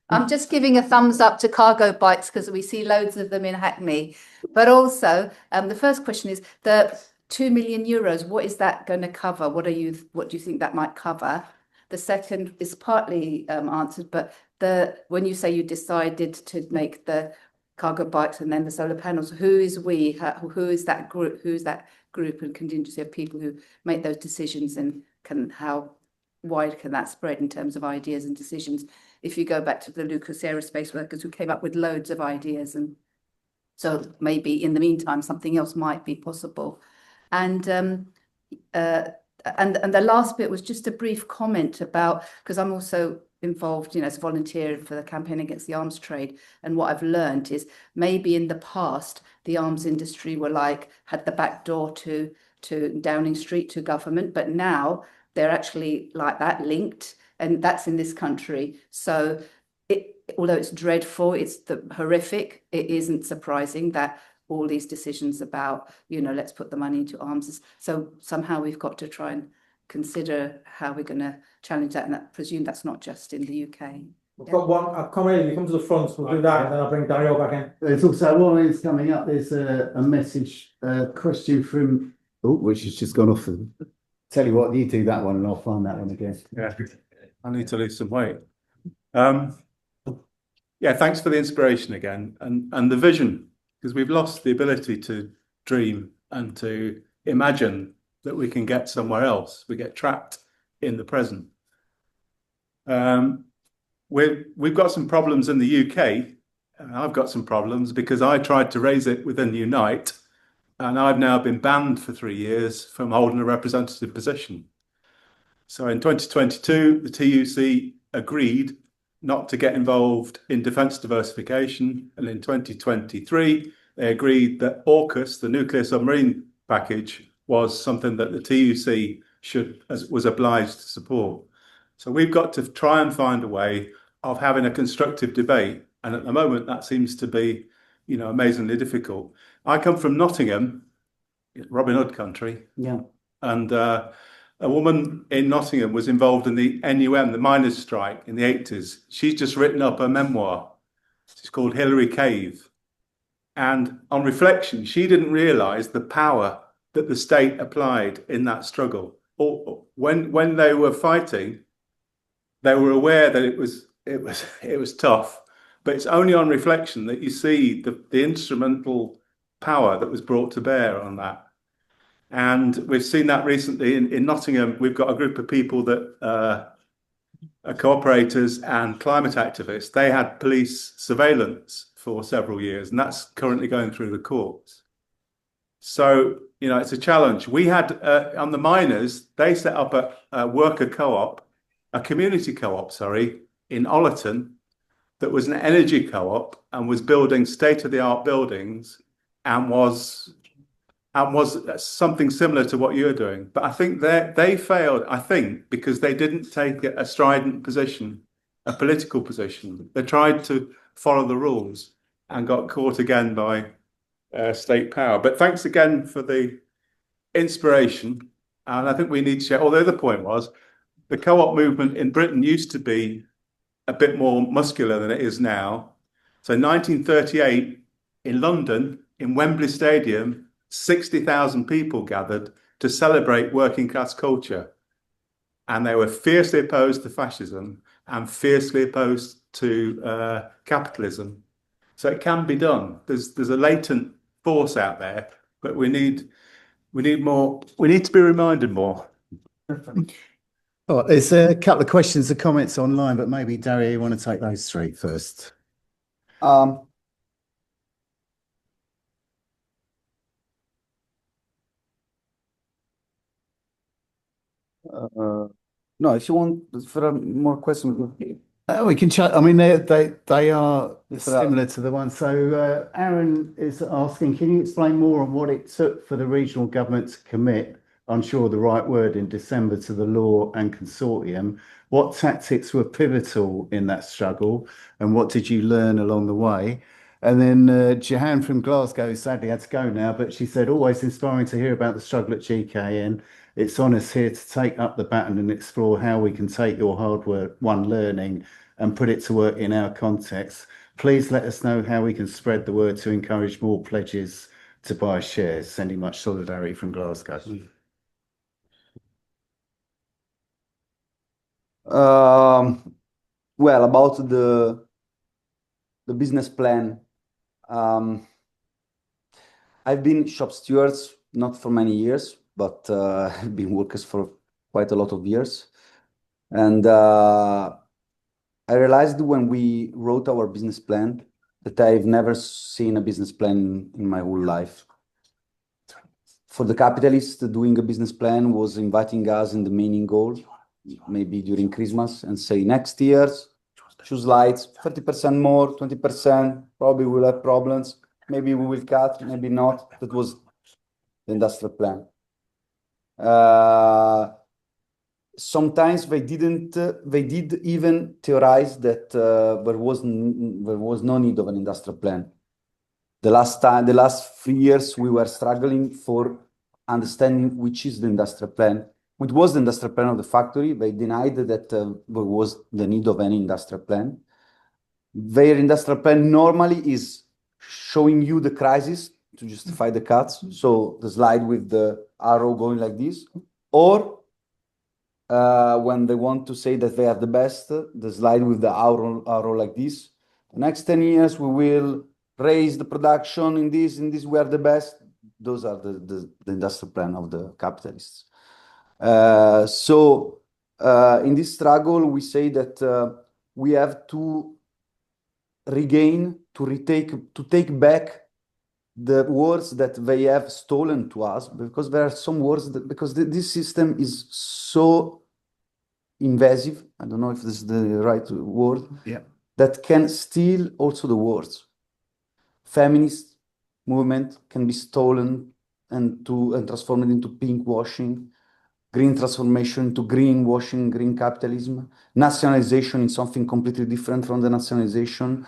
S9: I'm just giving a thumbs up to cargo bikes because we see loads of them in Hackney. But also, the first question is the €2 million. What is that going to cover? What do you think that might cover? The second is partly answered, but when you say you decided to make the cargo bikes and then the solar panels, who is we? Who is that group? Who's that group and contingency of people who make those decisions, and how wide can that spread in terms of ideas and decisions? If you go back to the Lucas Aerospace workers who came up with loads of ideas, and so maybe in the meantime something else might be possible. And the last bit was just a brief comment about, because I'm also involved, as a volunteer for the campaign against the arms trade, and what I've learned is maybe in the past the arms industry had the back door to Downing Street, to government, but now they're actually like that, linked, and that's in this country. So although it's dreadful, it's horrific, it isn't surprising that all these decisions about, let's put the money into arms. So somehow we've got to try and consider how we're going to challenge that, and I presume that's not just in the UK.
S1: We've got one comrade. You come to the front. We'll do that, and then I'll bring Dario back in.
S6: There's also, while it's coming up, there's a message, question from, which has just gone off. Tell you what, you do that one and I'll find that one again.
S10: Yeah, I need to lose some weight. Yeah, thanks for the inspiration again and the vision, because we've lost the ability to dream and to imagine that we can get somewhere else. We get trapped in the present. We've got some problems in the UK. And I've got some problems because I tried to raise it within Unite, and I've now been banned for 3 years from holding a representative position. So in 2022, the TUC agreed not to get involved in defence diversification. And in 2023, they agreed that AUKUS, the nuclear submarine package, was something that the TUC was obliged to support. So we've got to try and find a way of having a constructive debate. And at the moment, that seems to be, amazingly difficult. I come from Nottingham, Robin Hood country.
S6: Yeah.
S10: And a woman in Nottingham was involved in the NUM, the miners' strike in the 80s. She's just written up a memoir. It's called Hillary Cave. And on reflection, she didn't realise the power that the state applied in that struggle. Or when they were fighting, they were aware that it was tough. But it's only on reflection that you see the instrumental power that was brought to bear on that. And we've seen that recently in Nottingham. We've got a group of people that are cooperators and climate activists. They had police surveillance for several years, and that's currently going through the courts. So, it's a challenge. We had, on the miners, they set up a worker co-op, a community co-op, in Ollerton, that was an energy co-op and was building state-of-the-art buildings and was something similar to what you're doing. But I think they failed, because they didn't take a strident position, a political position. They tried to follow the rules and got caught again by state power. But thanks again for the inspiration. And I think we need to share, the other point was, the co-op movement in Britain used to be a bit more muscular than it is now. So 1938 in London, in Wembley Stadium, 60,000 people gathered to celebrate working class culture. And they were fiercely opposed to fascism and fiercely opposed to capitalism. So it can be done. There's a latent force out there, but we need more. We need to be reminded more.
S6: Oh, there's a couple of questions and comments online, but maybe Dario, you want to take those three first?
S5: No, if you want for more questions.
S6: We can check. I mean, they are
S5: It's
S6: similar to the one. So Aaron is asking, can you explain more on what it took for the regional government to commit, unsure of the right word, in December to the law and consortium? What tactics were pivotal in that struggle, and what did you learn along the way? And then Jahan from Glasgow sadly had to go now, but she said, always inspiring to hear about the struggle at GKN. It's on us here to take up the baton and explore how we can take your hard-won learning and put it to work in our context. Please let us know how we can spread the word to encourage more pledges to buy shares. Sending much solidarity from Glasgow.
S5: Well, about the business plan, I've been shop stewards not for many years, but I've been workers for quite a lot of years, and I realized when we wrote our business plan that I've never seen a business plan in my whole life. For the capitalists, doing a business plan was inviting us in the meeting goal, maybe during Christmas, and say next year's 2 slides, 30% more, 20%, probably we'll have problems. Maybe we will cut, maybe not. That was the industrial plan. Sometimes they did even theorize that there was no need of an industrial plan. The last 3 years, we were struggling for understanding which is the industrial plan. Which was the industrial plan of the factory. They denied that there was the need of any industrial plan. Their industrial plan normally is showing you the crisis to justify the cuts. So the slide with the arrow going like this, or when they want to say that they are the best, the slide with the arrow like this. The next 10 years, we will raise the production in this we are the best. Those are the industrial plan of the capitalists. So in this struggle, we say that we have to take back the words that they have stolen to us, because there are some words because this system is so invasive. I don't know if this is the right word.
S6: Yeah.
S5: That can steal also the words. Feminist movement can be stolen and transformed into pink washing. Green transformation into greenwashing, green capitalism, nationalization in something completely different from the nationalization.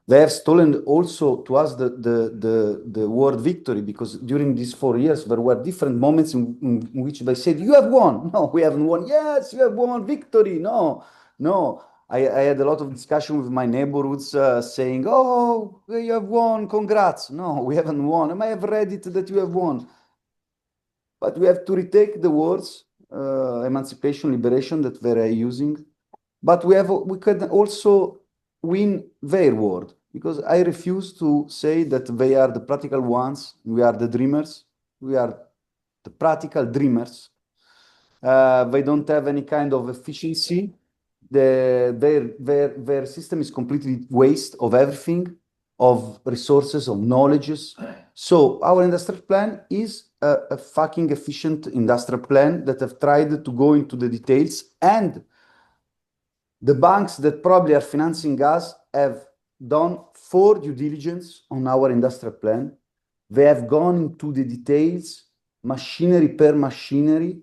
S5: They have stolen also to us the word victory, because during these 4 years, there were different moments in which they said, you have won. No, we haven't won. Yes, you have won, victory. No. I had a lot of discussion with my neighborhoods saying, oh, you have won, congrats. No, we haven't won. I have read it that you have won. But we have to retake the words, emancipation, liberation, that they are using. But we can also win their word, because I refuse to say that they are the practical ones. We are the dreamers. We are the practical dreamers. They don't have any kind of efficiency. Their system is completely waste of everything, of resources, of knowledges. So our industrial plan is a fucking efficient industrial plan that have tried to go into the details, and the banks that probably are financing us have done 4 due diligence on our industrial plan. They have gone into the details, machinery per machinery,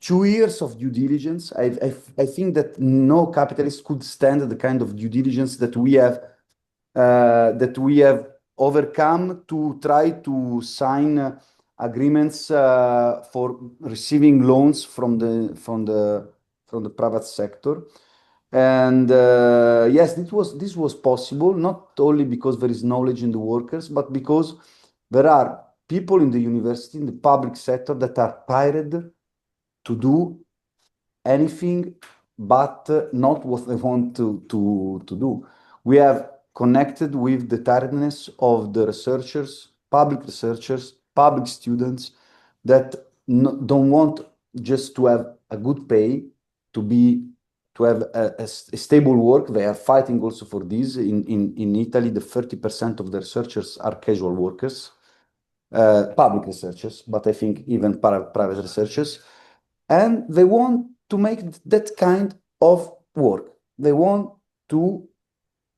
S5: 2 years of due diligence. I think that no capitalist could stand the kind of due diligence that we have overcome to try to sign agreements for receiving loans from the private sector. And yes, this was possible, not only because there is knowledge in the workers, but because there are people in the university, in the public sector, that are tired to do anything but not what they want to do. We have connected with the tiredness of the researchers, public students that don't want just to have a good pay, to have a stable work. They are fighting also for this. In Italy, the 30% of the researchers are casual workers, public researchers, but I think even private researchers. And they want to make that kind of work. They want to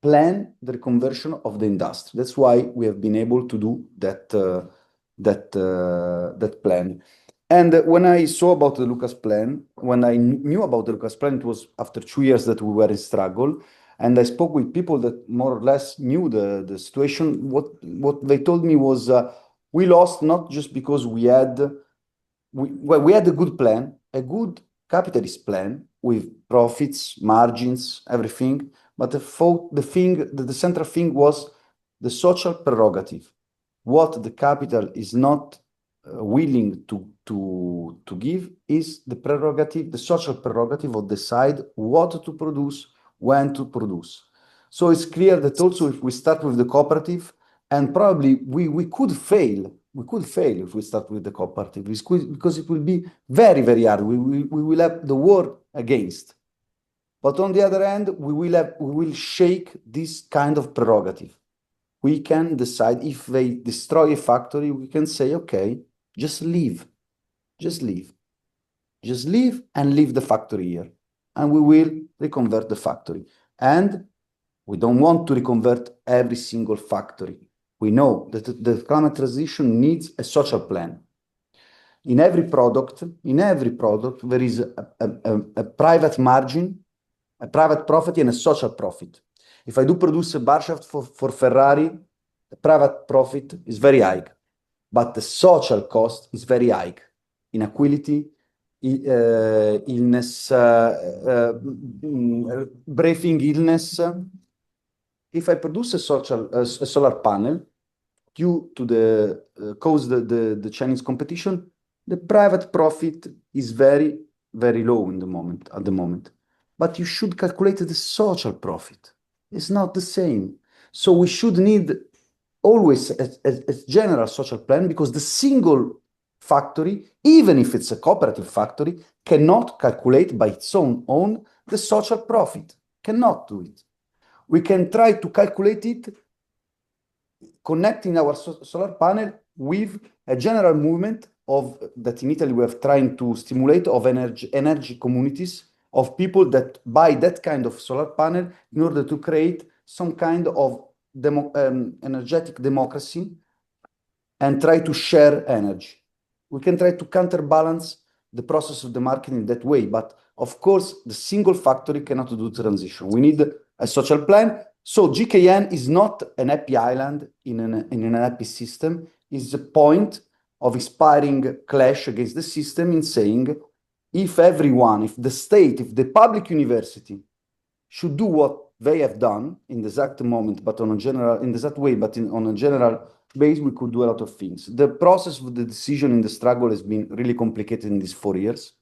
S5: plan the reconversion of the industry. That's why we have been able to do that plan. And when I saw about the Lucas plan, when I knew about the Lucas plan, it was after 2 years that we were in struggle. And I spoke with people that more or less knew the situation. What they told me was we lost not just because we had a good plan, a good capitalist plan with profits, margins, everything. But the central thing was the social prerogative. What the capital is not willing to give is the prerogative, the social prerogative of decide what to produce, when to produce. So it's clear that also if we start with the cooperative, and probably we could fail if we start with the cooperative, because it will be very, very hard. We will have the war against. But on the other hand, we will shake this kind of prerogative. We can decide if they destroy a factory, we can say, okay, just leave and leave the factory here. And we will reconvert the factory. And we don't want to reconvert every single factory. We know that the climate transition needs a social plan. In every product, there is a private margin, a private profit, and a social profit. If I do produce a bar shaft for Ferrari, the private profit is very high, but the social cost is very high. Inequality, illness, breathing illness. If I produce a solar panel, due to the Chinese competition, the private profit is very, very low at the moment. But you should calculate the social profit. It's not the same. So we should need always a general social plan, because the single factory, even if it's a cooperative factory, cannot calculate by its own the social profit. Cannot do it. We can try to calculate it connecting our solar panel with a general movement that in Italy we are trying to stimulate of energy communities of people that buy that kind of solar panel in order to create some kind of energetic democracy and try to share energy. We can try to counterbalance the process of the market in that way, but of course the single factory cannot do transition. We need a social plan. So GKN is not an happy island in an happy system. It's a point of inspiring clash against the system in saying, if everyone, if the state, if the public university should do what they have done in the exact moment, but on a general, in the exact way, but on a general base, we could do a lot of things. The process of the decision in the struggle has been really complicated in these 4 years.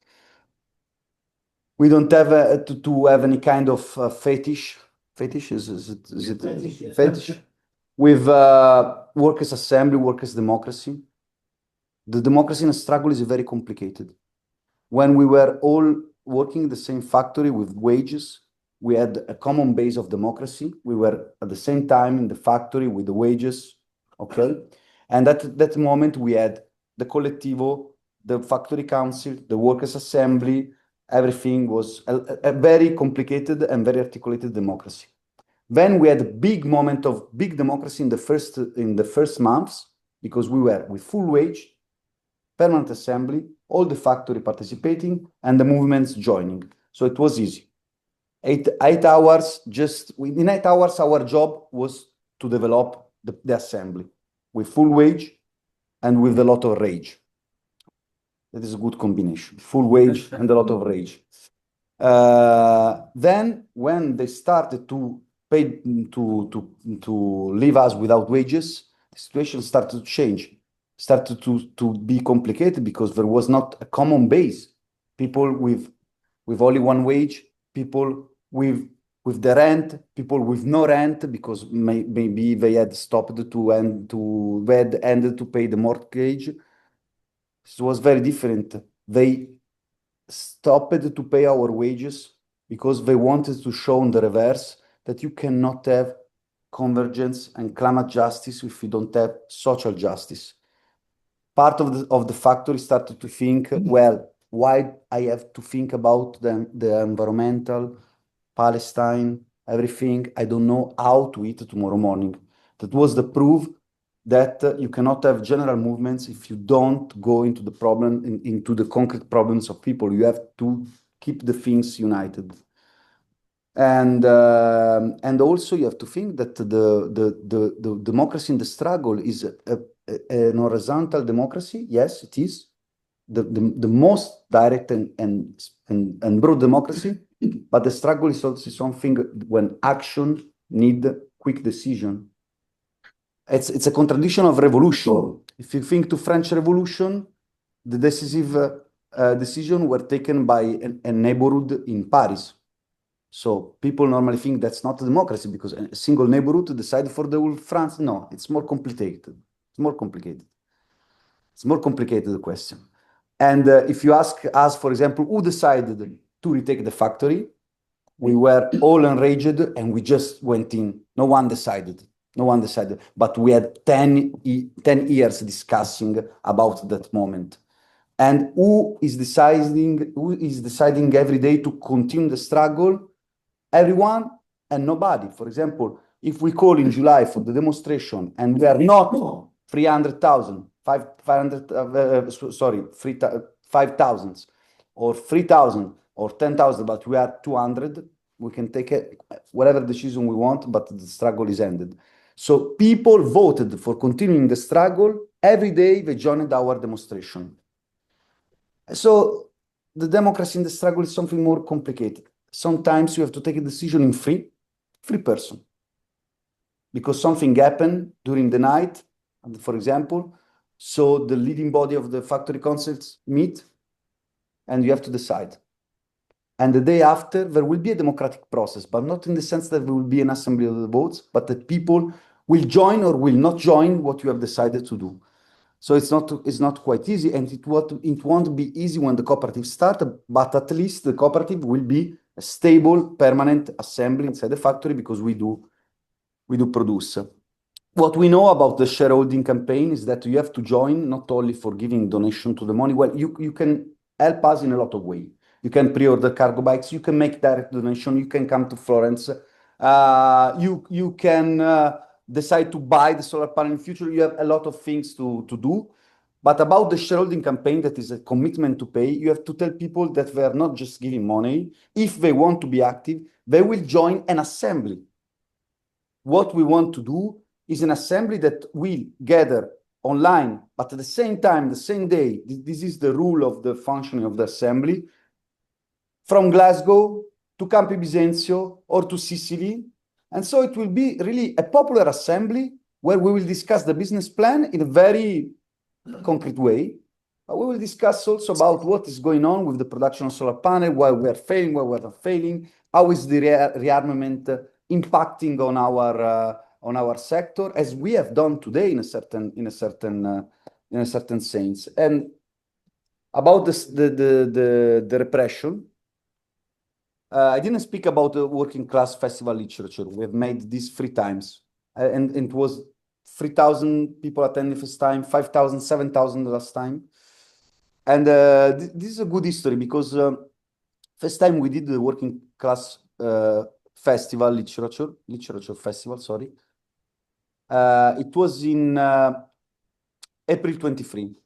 S5: We don't have to have any kind of fetish. Fetish is it
S2: Fetish, yeah.
S5: fetish with workers' assembly, workers' democracy. The democracy in a struggle is very complicated. When we were all working in the same factory with wages, we had a common base of democracy. We were at the same time in the factory with the wages, okay? And at that moment, we had the collettivo, the factory council, the workers' assembly. Everything was a very complicated and very articulated democracy. Then we had a big moment of big democracy in the first months, because we were with full wage, permanent assembly, all the factory participating, and the movements joining. So it was easy. 8 hours, in 8 hours, our job was to develop the assembly with full wage and with a lot of rage. That is a good combination, full wage and a lot of rage. Then when they started to pay to leave us without wages, the situation started to change, started to be complicated, because there was not a common base. People with only one wage, people with the rent, people with no rent, because maybe they had stopped they had ended to pay the mortgage. It was very different. They stopped to pay our wages because they wanted to show in the reverse that you cannot have convergence and climate justice if you don't have social justice. Part of the factory started to think, well, why I have to think about the environmental, Palestine, everything. I don't know how to eat tomorrow morning. That was the proof that you cannot have general movements if you don't go into the problem, into the concrete problems of people. You have to keep the things united. And also you have to think that the democracy in the struggle is an horizontal democracy. Yes, it is the most direct and broad democracy, but the struggle is also something when action need quick decision. It's a contradiction of revolution. If you think to French Revolution, the decisive decision were taken by a neighborhood in Paris. So people normally think that's not a democracy because a single neighborhood decided for the whole France. No, it's more complicated. It's more complicated. It's more complicated, the question. And if you ask us, for example, who decided to retake the factory, we were all enraged and we just went in. No one decided. No one decided. But we had 10 years discussing about that moment. And who is deciding every day to continue the struggle? Everyone and nobody. For example, if we call in July for the demonstration and we are not 300,000, 5,000 or 3,000 or 10,000, but we are 200, we can take whatever decision we want, but the struggle is ended. So people voted for continuing the struggle. Every day they joined our demonstration. So the democracy in the struggle is something more complicated. Sometimes you have to take a decision in free person, because something happened during the night, for example. So the leading body of the factory councils meet, and you have to decide. And the day after, there will be a democratic process, but not in the sense that there will be an assembly of the votes, but that people will join or will not join what you have decided to do. So it's not quite easy, and it won't be easy when the cooperative starts, but at least the cooperative will be a stable, permanent assembly inside the factory because we do produce. What we know about the shareholding campaign is that you have to join not only for giving donation to the money. Well, you can help us in a lot of ways. You can pre-order cargo bikes. You can make direct donation. You can come to Florence. You can decide to buy the solar panel in the future. You have a lot of things to do. But about the shareholding campaign, that is a commitment to pay, you have to tell people that they are not just giving money. If they want to be active, they will join an assembly. What we want to do is an assembly that will gather online, but at the same time, the same day, this is the rule of the functioning of the assembly, from Glasgow to Campi Bisenzio or to Sicily. And so it will be really a popular assembly where we will discuss the business plan in a very concrete way. But we will discuss also about what is going on with the production of solar panel, why we are failing, why we are not failing, how is the rearmament impacting on our sector, as we have done today in a certain sense. And about the repression, I didn't speak about the working class festival literature. We have made this 3 times, and it was 3,000 people attending first time, 5,000, 7,000 the last time. And this is a good history because first time we did the working class festival literature festival, sorry. It was in April 23.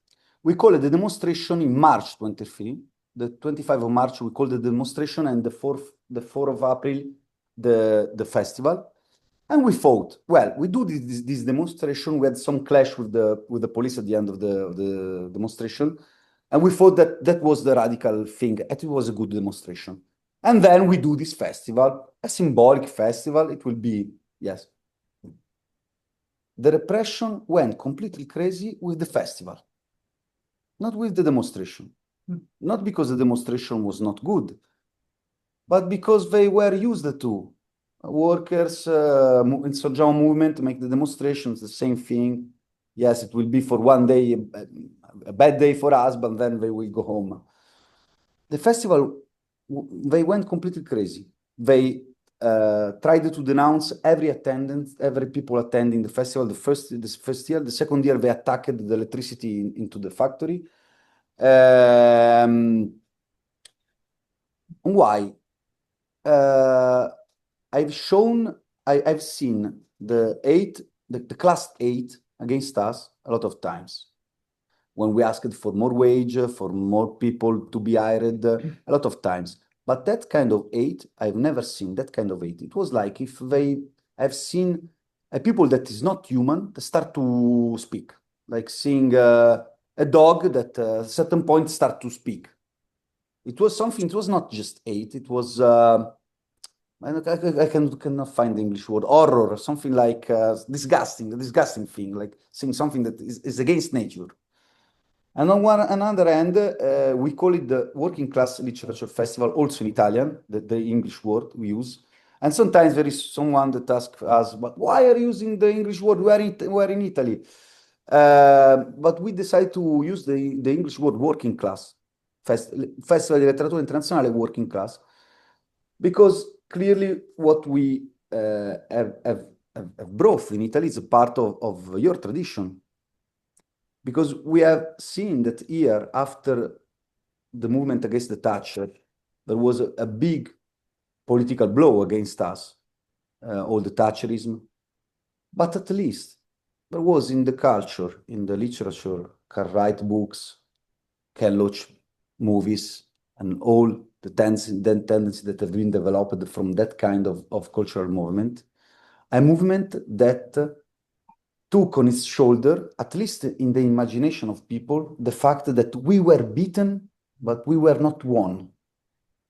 S5: We called the demonstration in March 23. The 25th of March, we called the demonstration, and the 4th of April, the festival. And we thought, well, we do this demonstration. We had some clash with the police at the end of the demonstration. And we thought that was the radical thing. It was a good demonstration. And then we do this festival, a symbolic festival. It will be, yes. The repression went completely crazy with the festival, not with the demonstration. Not because the demonstration was not good, but because they were used to workers in Soggiamo movement make the demonstrations, the same thing. Yes, it will be for one day, a bad day for us, but then they will go home. The festival, they went completely crazy. They tried to denounce every people attending the festival. The first year, the second year, they attacked the electricity into the factory. Why? I've seen the class 8 against us a lot of times. When we asked for more wage, for more people to be hired, a lot of times. But that kind of 8, I've never seen that kind of 8. It was like if I've seen a people that is not human that start to speak, like seeing a dog that at a certain point start to speak. It was something, it was not just 8, it was, I cannot find the English word, horror, something like disgusting, a disgusting thing, like saying something that is against nature. And on another hand, we call it the Working Class Literature Festival, also in Italian, the English word we use. And sometimes there is someone that asks us, but why are you using the English word? We're in Italy. But we decided to use the English word working class, Festival di Letteratura Internazionale Working Class, because clearly what we have brought in Italy is a part of your tradition. Because we have seen that here, after the movement against the Thatcher, there was a big political blow against us, all the Thatcherism. But at least there was in the culture, in the literature, can write books, can watch movies, and all the tendencies that have been developed from that kind of cultural movement. A movement that took on its shoulder, at least in the imagination of people, the fact that we were beaten, but we were not won.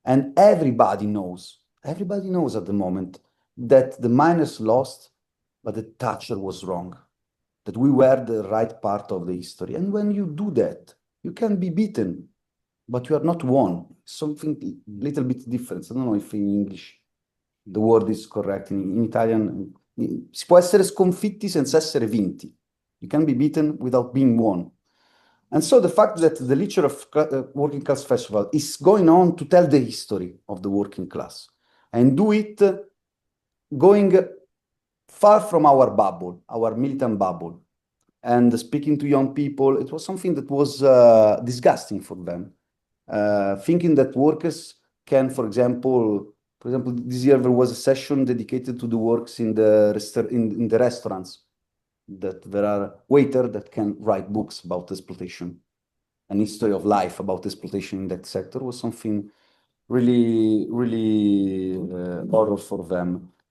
S5: And everybody knows at the moment that the miners lost, but the Thatcher was wrong, that we were the right part of the history. And when you do that, you can be beaten, but you are not won. Something a little bit different. I don't know if in English the word is correct. In Italian, si può essere sconfitti senza essere vinti. You can be beaten without being won. And so the fact that the Literature of Working Class Festival is going on to tell the history of the working class and do it going far from our bubble, our militant bubble, and speaking to young people, it was something that was disgusting for them. Thinking that workers can, for example, this year there was a session dedicated to the works in the restaurants, that there are waiters that can write books about exploitation. An history of life about exploitation in that sector was something really, really horror for them.